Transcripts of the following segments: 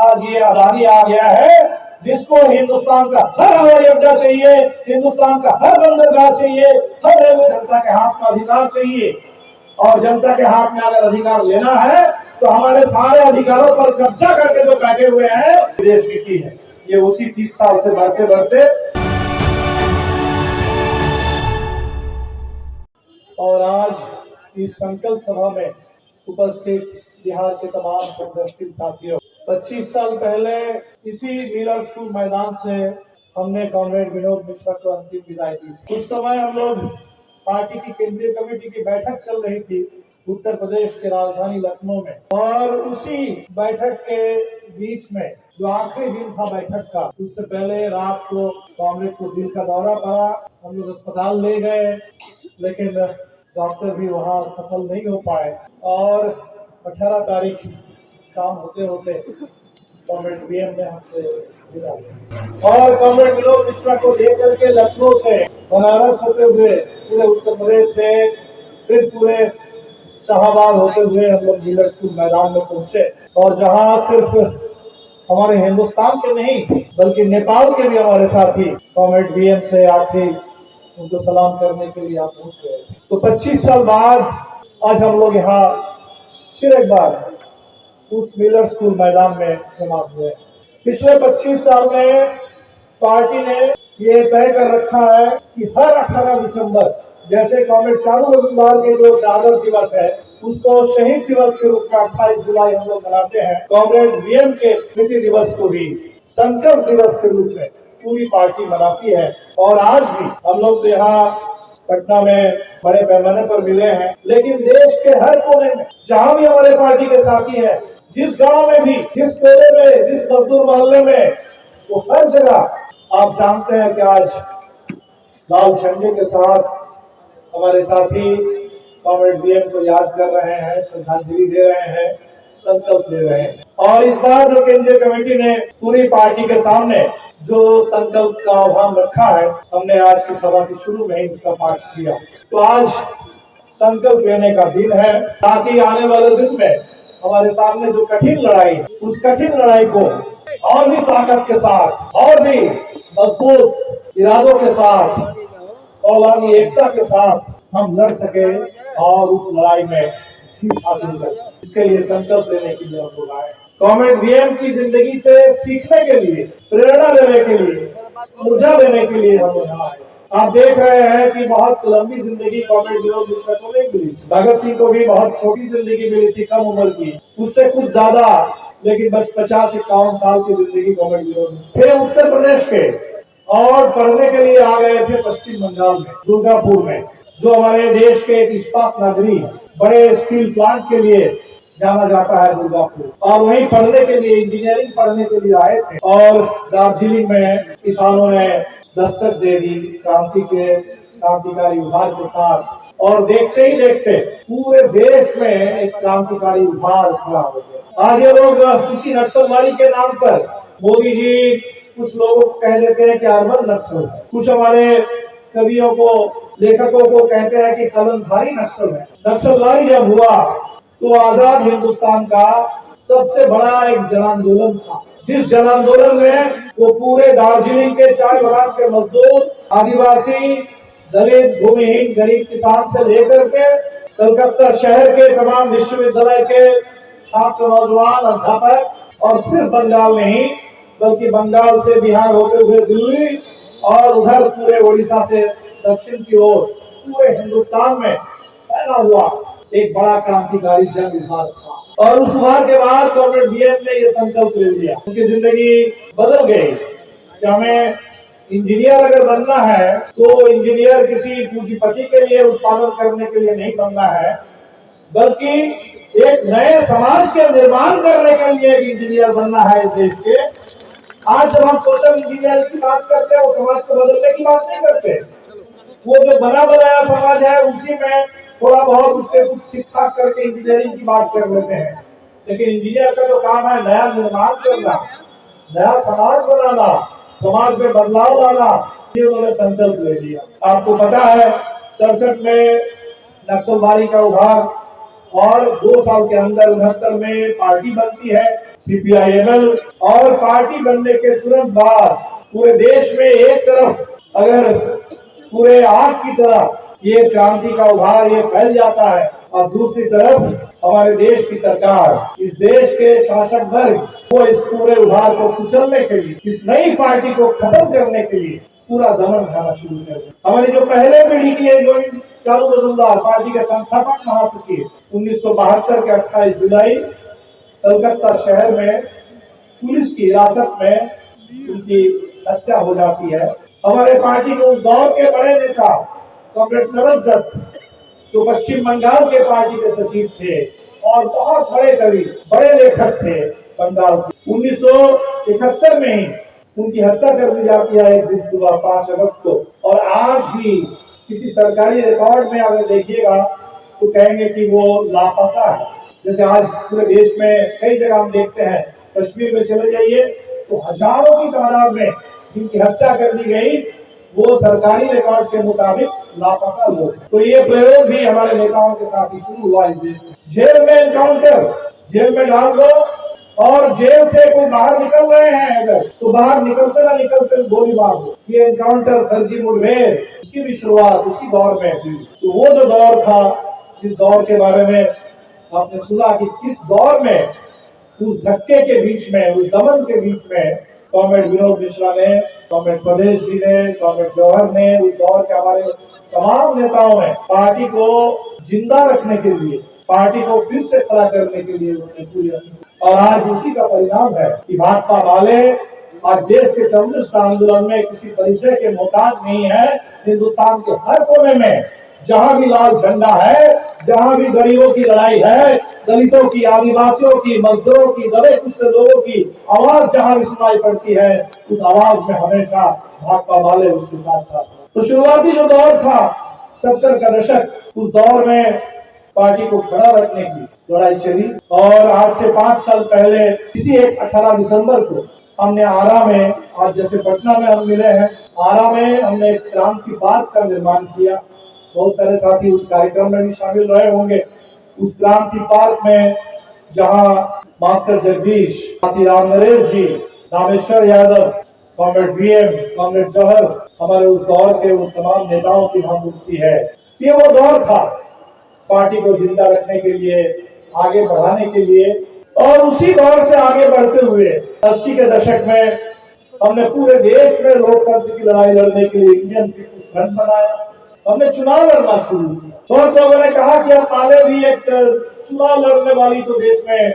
आज ये अदानी आ गया है, जिसको हिंदुस्तान का हर हवाई अड्डा चाहिए, हिंदुस्तान का हर बंदरगाह चाहिए, हर रेलवे जनता के हाथ में अधिकार चाहिए। और जनता के हाथ में अगर अधिकार लेना है तो हमारे सारे अधिकारों पर कब्जा करके जो बैठे हुए हैं विदेश नीति है, ये उसी 30 साल से बढ़ते बढ़ते। और आज इस संकल्प सभा में उपस्थित बिहार के तमाम संगठित साथियों, 25 साल पहले इसी मिलर स्कूल मैदान से हमने कॉमरेड विनोद मिश्रा को अंतिम विदाई दी। उस समय हम लोग पार्टी की केंद्रीय कमेटी की बैठक चल रही थी उत्तर प्रदेश के राजधानी लखनऊ में, और उसी बैठक के बीच में जो आखिरी दिन था बैठक का, उससे पहले रात को कॉमरेड को दिल का दौरा पड़ा। हम लोग अस्पताल ले गए, लेकिन डॉक्टर भी वहां सफल नहीं हो पाए, और 18 तारीख शाम होते होते कॉमरेड वीएम ने हमसे विदा लिया। और कॉमरेड विनोद मिश्रा को लेकर के लखनऊ से बनारस होते हुए पूरे उत्तर प्रदेश से फिर पूरे शाहबाद होते हुए हम लोग मिलर स्कूल मैदान में पहुंचे, और जहां सिर्फ हमारे हिंदुस्तान के नहीं बल्कि नेपाल के भी हमारे साथी कॉमरेड वीएम से आखिरी उनको सलाम करने के लिए आप पहुंच गए। तो 25 साल बाद आज हम लोग यहाँ फिर एक बार उस मिलर स्कूल मैदान में जमा हुए। पिछले 25 साल में पार्टी ने ये तय कर रखा है कि हर 18 दिसंबर जैसे कॉमरेड चारू मजुमदार के जो शहादत दिवस है उसको शहीद दिवस के रूप में 28 जुलाई हम लोग मनाते हैं, कॉमरेड वीएम के स्मृति दिवस को भी संकल्प दिवस के रूप में पूरी पार्टी मनाती है। और आज भी हम लोग यहाँ पटना में बड़े पैमाने पर मिले हैं, लेकिन देश के हर कोने में जहाँ भी हमारे पार्टी के साथी हैं, जिस गांव में भी, जिस टोले में, जिस मजदूर मोहल्ले में, वो हर जगह आप जानते हैं कि आज लाल झंडे के साथ हमारे साथी कॉमरेड वीएम को याद कर रहे हैं, श्रद्धांजलि दे रहे हैं, संकल्प ले रहे हैं। और इस बार जो केंद्रीय कमेटी ने पूरी पार्टी के सामने जो संकल्प का आह्वान रखा है, हमने आज की सभा के शुरू में ही इसका पाठ किया। तो आज संकल्प लेने का दिन है, ताकि आने वाले दिन में हमारे सामने जो कठिन लड़ाई है, उस कठिन लड़ाई को और भी ताकत के साथ, और भी मजबूत इरादों के साथ, कौलानी एकता के साथ हम लड़ सके और उस लड़ाई में जीत हासिल कर सके। इसके लिए संकल्प लेने के लिए हम लोग आए। कॉमरेड वीएम की जिंदगी से सीखने के लिए, प्रेरणा लेने के लिए, ऊर्जा देने के लिए हम लोग यहाँ आए। आप देख रहे हैं कि बहुत लंबी जिंदगी कॉमरेड विनोद मिश्रा को नहीं मिली। भगत सिंह को भी बहुत छोटी जिंदगी मिली थी, कम उम्र की, उससे कुछ ज्यादा, लेकिन बस 50-51 साल की जिंदगी कॉमरेड विनोद मिश्रा। फिर उत्तर प्रदेश के और पढ़ने के लिए आ गए थे पश्चिम बंगाल में, दुर्गापुर में, जो हमारे देश के एक इस्पात नगरी है, बड़े स्टील प्लांट के लिए जाना जाता है दुर्गापुर, और वहीं पढ़ने के लिए, इंजीनियरिंग पढ़ने के लिए आए थे। और दार्जिलिंग में किसानों ने दस्तक दे दी क्रांतिकारी उभार के साथ, और देखते ही देखते पूरे देश में एक क्रांतिकारी उभार खड़ा हो गया। आज ये लोग किसी नक्सलवादी के नाम पर, मोदी जी कुछ लोगों को कह देते हैं कि अर्बन नक्सल है, कुछ हमारे कवियों को, लेखकों को कहते हैं कि कलमधारी नक्सल है। नक्सलवादी जब हुआ तो आजाद हिंदुस्तान का सबसे बड़ा एक जन आंदोलन था, जिस जन आंदोलन में वो पूरे दार्जिलिंग के चाय बागान के मजदूर, आदिवासी, दलित, भूमिहीन, गरीब किसान से लेकर के कलकत्ता शहर के तमाम विश्वविद्यालय के छात्र, नौजवान, अध्यापक, और सिर्फ बंगाल नहीं बल्कि बंगाल से बिहार होते हुए दिल्ली, और उधर पूरे उड़ीसा से दक्षिण की ओर पूरे हिंदुस्तान में फैला हुआ एक बड़ा क्रांतिकारी जन उभार था। और उस उभार के बाद कॉमरेड वीएम ने ये संकल्प ले लिया, उनकी जिंदगी बदल गई कि हमें इंजीनियर अगर बनना है तो इंजीनियर किसी पूंजीपति के लिए उत्पादन करने के लिए नहीं बनना है, बल्कि एक नए समाज के निर्माण करने के लिए एक इंजीनियर बनना है इस देश के। आज जब हम सोशल इंजीनियरिंग की बात करते हैं, वो समाज को बदलने की बात नहीं करते, वो जो बना बनाया समाज है उसी में थोड़ा बहुत उसके कुछ ठीक ठाक करके इंजीनियरिंग की बात कर लेते हैं। लेकिन इंजीनियर का जो काम है नया निर्माण करना, नया समाज बनाना, समाज में बदलाव लाना, ये उन्होंने संकल्प ले लिया। आपको पता है 67 में नक्सलवादी का उभार और 2 साल के अंदर 69 में पार्टी बनती है CPI-ML। और पार्टी बनने के तुरंत बाद पूरे देश में एक तरफ अगर पूरे आग की तरह ये क्रांति का उभार ये फैल जाता है और दूसरी तरफ हमारे देश की सरकार, इस देश के शासक वर्ग वो इस पूरे उभार को कुचलने के लिए, इस नई पार्टी को खत्म करने के लिए पूरा दमन खाना शुरू कर दिया। हमारी जो पहले पीढ़ी की है, जो चारू मजुमदार पार्टी के संस्थापक महासचिव 1972 के 28 जुलाई कलकत्ता शहर में पुलिस की हिरासत में उनकी हत्या हो जाती है। हमारे पार्टी के उस दौर के बड़े नेता कॉमरेड सरस दत्त, जो पश्चिम बंगाल के पार्टी के सचिव थे और बहुत बड़े कवि, बड़े लेखक थे बंगाल के, 1971 में ही उनकी हत्या कर दी जाती है एक दिन सुबह 5 अगस्त को। और आज भी किसी सरकारी रिकॉर्ड में अगर देखिएगा तो कहेंगे कि वो लापता है। जैसे आज पूरे देश में कई जगह हम देखते हैं, कश्मीर में चले जाइए तो हजारों की तादाद में जिनकी हत्या कर दी गई वो सरकारी रिकॉर्ड के मुताबिक लापता लोग। तो ये प्रयोग भी हमारे नेताओं के साथ ही शुरू हुआ इस देश में। जेल में एनकाउंटर, जेल में डाल दो और जेल से कोई बाहर निकल रहे हैं अगर तो बाहर निकलते ना निकलते गोली मार दो। ये एनकाउंटर, फर्जी मुठभेड़, इसकी भी शुरुआत उसी दौर में हुई। तो वो जो दौर था, जिस दौर के बारे में आपने सुना कि किस दौर में उस धक्के के बीच में, उस दमन के बीच में कॉमरेड विनोद मिश्रा ने, कॉमरेड स्वदेश जी ने, कॉमरेड जौहर ने, उस दौर के हमारे तमाम नेताओं ने पार्टी को जिंदा रखने के लिए, पार्टी को फिर से खड़ा करने के लिए उन्होंने पूरी। और आज उसी का परिणाम है कि भाकपा माले आज देश के कम्युनिस्ट आंदोलन में किसी परिचय के मोहताज नहीं है। हिंदुस्तान के हर कोने में जहां भी लाल झंडा है, जहां भी गरीबों की लड़ाई है, दलितों की, आदिवासियों की, मजदूरों की, दबे कुचले लोगों की आवाज जहां भी सुनाई पड़ती है, उस आवाज में हमेशा भाकपा माले उसके साथ साथ। तो शुरुआती जो दौर था 70 का दशक, उस दौर में पार्टी को खड़ा रखने की लड़ाई चली। और आज से 5 साल पहले इसी 18 दिसंबर को हमने आरा में, आज जैसे पटना में हम मिले हैं, आरा में हमने क्रांति पार्क का निर्माण किया। बहुत सारे साथी उस कार्यक्रम में भी शामिल रहे होंगे। उस क्रांति पार्क में जहां मास्टर जगदीश, साथी Ram Naresh ji, Rameshwar Yadav, comrade BM, comrade Jauhar, हमारे उस दौर के उन तमाम नेताओं की हम मुक्ति है। ये वो दौर था पार्टी को जिंदा रखने के लिए, आगे बढ़ाने के लिए। और उसी दौर से आगे बढ़ते हुए 80 के दशक में हमने पूरे देश में लोकतंत्र की लड़ाई लड़ने के लिए इंडियन पीपुल्स फ्रंट बनाया। हमने चुनाव लड़ना शुरू किया। बहुत लोगों ने कहा कि अब माले भी एक चुनाव लड़ने वाली तो देश में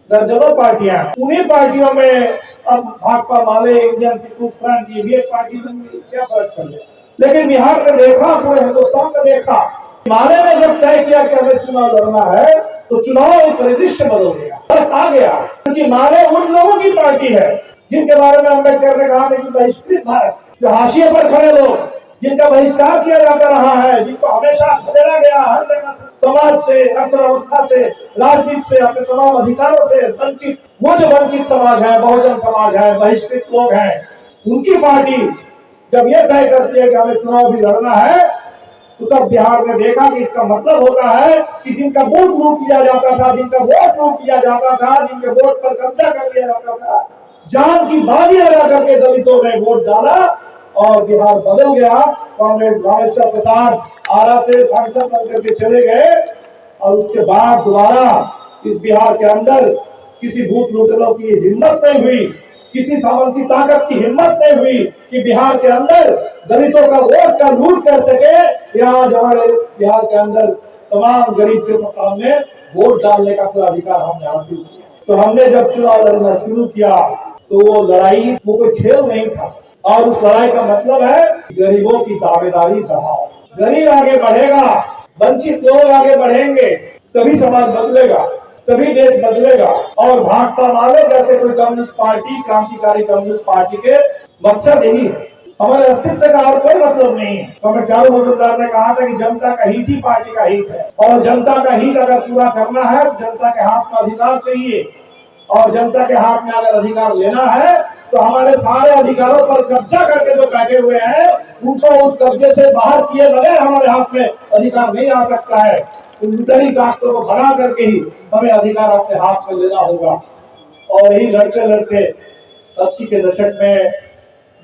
दर्जनों पार्टियां हैं, उन्हीं पार्टियों में अब भाकपा माले, इंडियन पीपुल्स फ्रंट, ये भी एक पार्टी बन गई, क्या फर्क पड़ गया। लेकिन बिहार का देखा, पूरे हिंदुस्तान का देखा, माले ने जब तय किया कि हमें चुनाव लड़ना है तो चुनाव परिदृश्य बदल गया, फर्क आ गया। क्योंकि माले उन लोगों की पार्टी है जिनके बारे में अम्बेडकर ने कहा था कि बहिष्कृत भारत, जो हाशिए पर खड़े लोग, जिनका बहिष्कार किया जाता रहा है, जिनको हमेशा खदेड़ा गया हर जगह से, समाज से, अर्थव्यवस्था से, राजनीति से, अपने तमाम अधिकारों से वंचित, वो जो वंचित समाज है, बहुजन समाज है, बहिष्कृत लोग हैं, उनकी पार्टी जब ये तय करती है कि हमें चुनाव भी लड़ना है, तो तब बिहार में देखा कि इसका मतलब होता है कि जिनका वोट लूट लिया जाता था, जिनका वोट लूट लिया जाता था, जिनके वोट पर कब्जा कर लिया जाता था, जान की बाजी लगा करके दलितों ने वोट डाला और बिहार बदल गया। कॉमरेड रामेश्वर प्रसाद आरा से सांसद बनकर के चले गए और उसके बाद दोबारा इस बिहार के अंदर किसी भूत लूटरों की हिम्मत नहीं हुई, किसी सामंती ताकत की हिम्मत नहीं हुई कि बिहार के अंदर दलितों का वोट का लूट कर सके। यहाँ हमारे बिहार के अंदर तमाम गरीब के सामने वोट डालने का पूरा अधिकार हमने हासिल किया। तो हमने जब चुनाव लड़ना शुरू किया तो वो लड़ाई वो कोई खेल नहीं था। और उस लड़ाई का मतलब है गरीबों की दावेदारी बढ़ाओ। गरीब आगे बढ़ेगा, वंचित लोग आगे बढ़ेंगे, तभी समाज बदलेगा, तभी देश बदलेगा। और भाकपा माले जैसे कोई कम्युनिस्ट पार्टी, क्रांतिकारी कम्युनिस्ट पार्टी के मकसद यही है। हमारे अस्तित्व का और कोई मतलब नहीं है। कॉमरेड चारू मजुमदार ने कहा था कि जनता का हित ही पार्टी का हित है, और जनता का हित अगर पूरा करना है, जनता के हाथ में अधिकार चाहिए, और जनता के हाथ में अगर अधिकार लेना है तो हमारे सारे अधिकारों पर कब्जा करके जो बैठे हुए हैं उनको उस कब्जे से बाहर किए बगैर हमारे हाथ में अधिकार नहीं आ सकता है। उन लुटेरी ताकतों को भगा करके ही हमें अधिकार अपने हाथ में लेना होगा। और यही लड़ते लड़ते 80 के दशक में,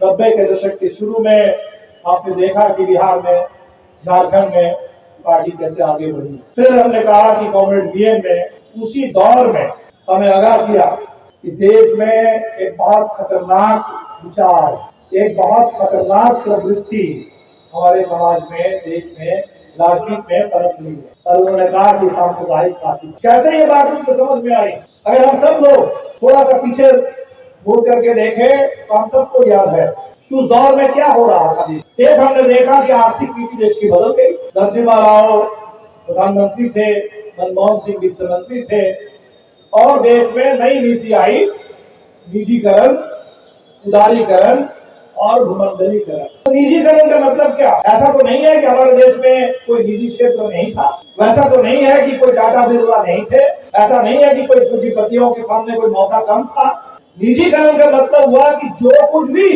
90 के दशक के शुरू में आपने देखा कि बिहार में, झारखंड में पार्टी कैसे आगे बढ़ी। फिर हमने कहा कि कॉमरेड बीएम ने उसी दौर में हमें आगाह किया कि देश में एक बहुत खतरनाक विचार, एक बहुत खतरनाक प्रवृत्ति हमारे समाज में, देश में, राजनीति में पनप रही है। और उन्होंने कहा कि सांप्रदायिक फांसी। कैसे ये बात उनको समझ में आई? अगर हम सब लोग थोड़ा सा पीछे मुड़ करके देखें तो हम सबको याद है कि उस दौर में क्या हो रहा था। एक हमने देखा कि आर्थिक नीति देश की बदल गई। नरसिम्हा राव प्रधानमंत्री थे, मनमोहन सिंह वित्त मंत्री थे और देश में नई नीति आई, निजीकरण, उदारीकरण और भूमंडलीकरण। तो निजीकरण का मतलब क्या? ऐसा तो नहीं है कि हमारे देश में कोई निजी क्षेत्र नहीं था, वैसा तो नहीं है कि कोई टाटा बिरला नहीं थे, ऐसा नहीं है कि कोई पूंजीपतियों के सामने कोई मौका कम था। निजीकरण का मतलब हुआ कि जो कुछ भी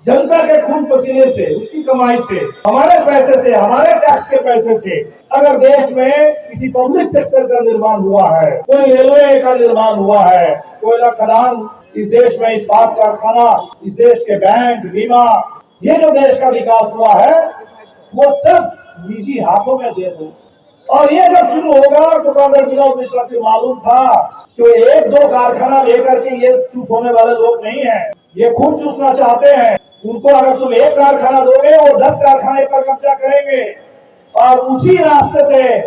जनता के खून पसीने से, उसकी कमाई से, हमारे पैसे से, हमारे टैक्स के पैसे से अगर देश में किसी पब्लिक सेक्टर का निर्माण हुआ है, कोई रेलवे का निर्माण हुआ है, कोयला खदान इस देश में, इस्पात कारखाना, इस देश के बैंक, बीमा, ये जो देश का विकास हुआ है वो सब निजी हाथों में दे दो। और ये जब शुरू होगा तो कॉमरेड विनोद मिश्रा को मालूम था कि एक दो कारखाना लेकर के ये चुप होने वाले लोग नहीं है, ये खूब चूसना चाहते हैं। उनको अगर तुम एक कारखाना दोगे वो 10 कारखाने पर कब्जा करेंगे। और उसी रास्ते से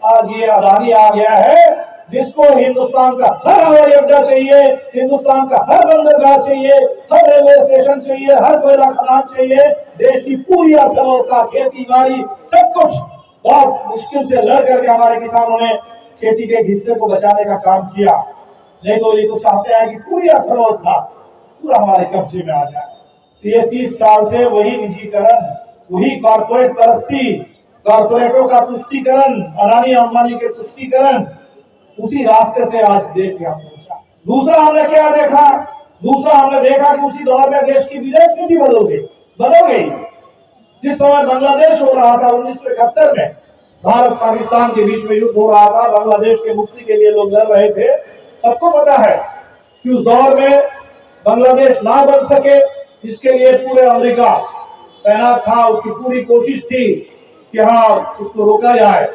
आज ये अदानी आ गया है, जिसको हिंदुस्तान का हर हवाई अड्डा चाहिए, हिंदुस्तान का हर बंदरगाह चाहिए, हर रेलवे स्टेशन चाहिए, हर कोयला खदान चाहिए। देश की पूरी अर्थव्यवस्था, खेती बाड़ी, सब कुछ बहुत मुश्किल से लड़ करके हमारे किसानों ने खेती के हिस्से को बचाने का काम किया। नहीं तो ये तो चाहते हैं कि पूरी अर्थव्यवस्था पूरा हमारे कब्जे में आ जाए। ये 30 साल से वही निजीकरण, वही कॉर्पोरेट परस्ती, कॉर्पोरेटों का तुष्टीकरण, अदानी अंबानी के तुष्टीकरण, उसी रास्ते से आज देश यहाँ पहुंचा। दूसरा हमने क्या देखा? दूसरा हमने देखा कि उसी दौर में देश की विदेश नीति बदल गई। जिस समय बांग्लादेश हो रहा था 1971 में, भारत पाकिस्तान के बीच में युद्ध हो रहा था, बांग्लादेश के मुक्ति के लिए लोग लड़ रहे थे। सबको पता है कि उस दौर में बांग्लादेश ना बन सके, इसके लिए पूरे अमेरिका तैनात था, उसकी पूरी कोशिश थी कि हाँ उसको रोका जाए।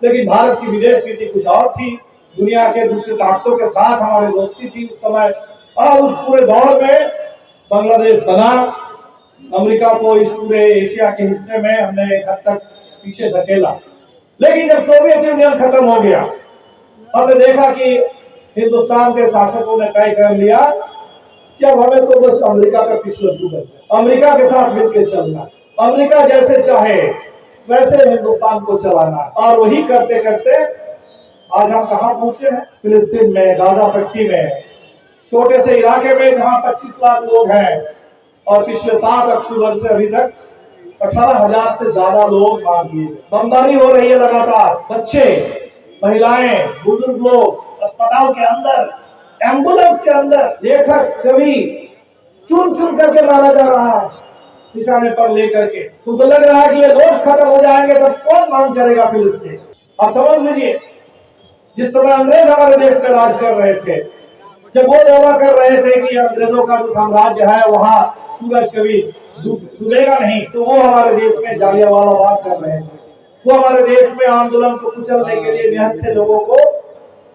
लेकिन भारत की विदेश नीति कुछ और थी, दुनिया के दूसरे ताकतों के साथ हमारी दोस्ती थी उस समय। और उस पूरे दौर में बांग्लादेश बना, अमेरिका को इस पूरे एशिया के हिस्से में हमने एक हद तक पीछे धकेला। लेकिन जब सोवियत यूनियन खत्म हो गया, हमने देखा कि हिंदुस्तान के शासकों ने तय कर लिया कि अब हमें तो बस अमेरिका का पिछला शुरू है, अमेरिका के साथ मिलकर चलना, अमेरिका जैसे चाहे वैसे हिंदुस्तान को चलाना। और वही करते करते आज हम कहां पहुंचे हैं? फिलिस्तीन में, गाजा पट्टी में, छोटे से इलाके में जहां 25 लाख लोग हैं और पिछले 7 अक्टूबर से अभी तक 18,000 से ज्यादा लोग मार दिए। बमबारी हो रही है लगातार, बच्चे, महिलाएं, बुजुर्ग लोग अस्पताल के अंदर, एम्बुलेंस के अंदर, लेखक, कवि चुन चुन करके मारा जा रहा है निशाने पर लेकर के। तुमको लग रहा है कि ये लोग खत्म हो जाएंगे तो कौन मांग करेगा फिलिस्तीन? आप समझ लीजिए, जिस समय अंग्रेज हमारे देश में राज कर रहे थे, जब वो दावा कर रहे थे कि अंग्रेजों का जो साम्राज्य है वहां सूरज कभी डूबेगा नहीं, तो वो हमारे देश में जालियांवाला बाग कर रहे थे। वो हमारे देश में आंदोलन को कुचलने के लिए निहत्थे लोगों को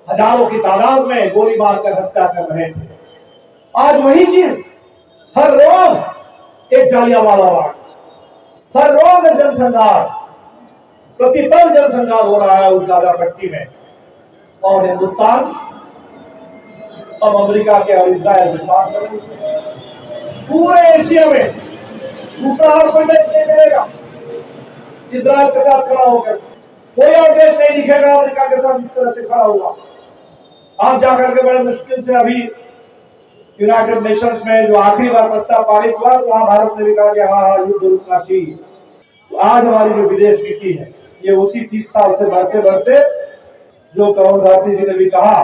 हजारों की तादाद में गोली मारकर हत्या कर रहे थे। आज वही चीज हर रोज एक जालियांवाला बाग, हर रोज एक जनसंहार, प्रतिपल जनसंहार हो रहा है उस गाजा पट्टी में। और हिंदुस्तान अब अमेरिका के और इजराइल के साथ पूरे एशिया में दूसरा और कोई देश नहीं मिलेगा इजराइल के साथ खड़ा होकर। कोई और देश नहीं दिखेगा अमेरिका के साथ इस तरह से खड़ा हुआ। आप जाकर के बड़े मुश्किल से अभी यूनाइटेड नेशंस में जो आखिरी बार प्रस्ताव पारित हुआ तो वहां भारत ने भी कहा कि हाँ युद्ध रुकना चाहिए। तो आज हमारी जो विदेश नीति है ये उसी 30 साल से बढ़ते बढ़ते, जो करुण भारती जी ने भी कहा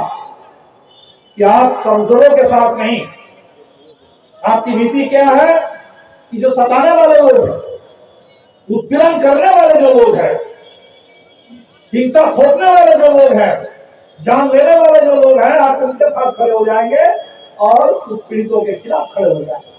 कि आप कमजोरों के साथ नहीं, आपकी नीति क्या है कि जो सताने वाले लोग हैं, उत्पीड़न करने वाले जो लोग हैं, हिंसा थोपने वाले जो लोग हैं, जान लेने वाले जो लोग हैं, आप उनके साथ खड़े हो जाएंगे और पीड़ितों के खिलाफ खड़े हो जाएंगे।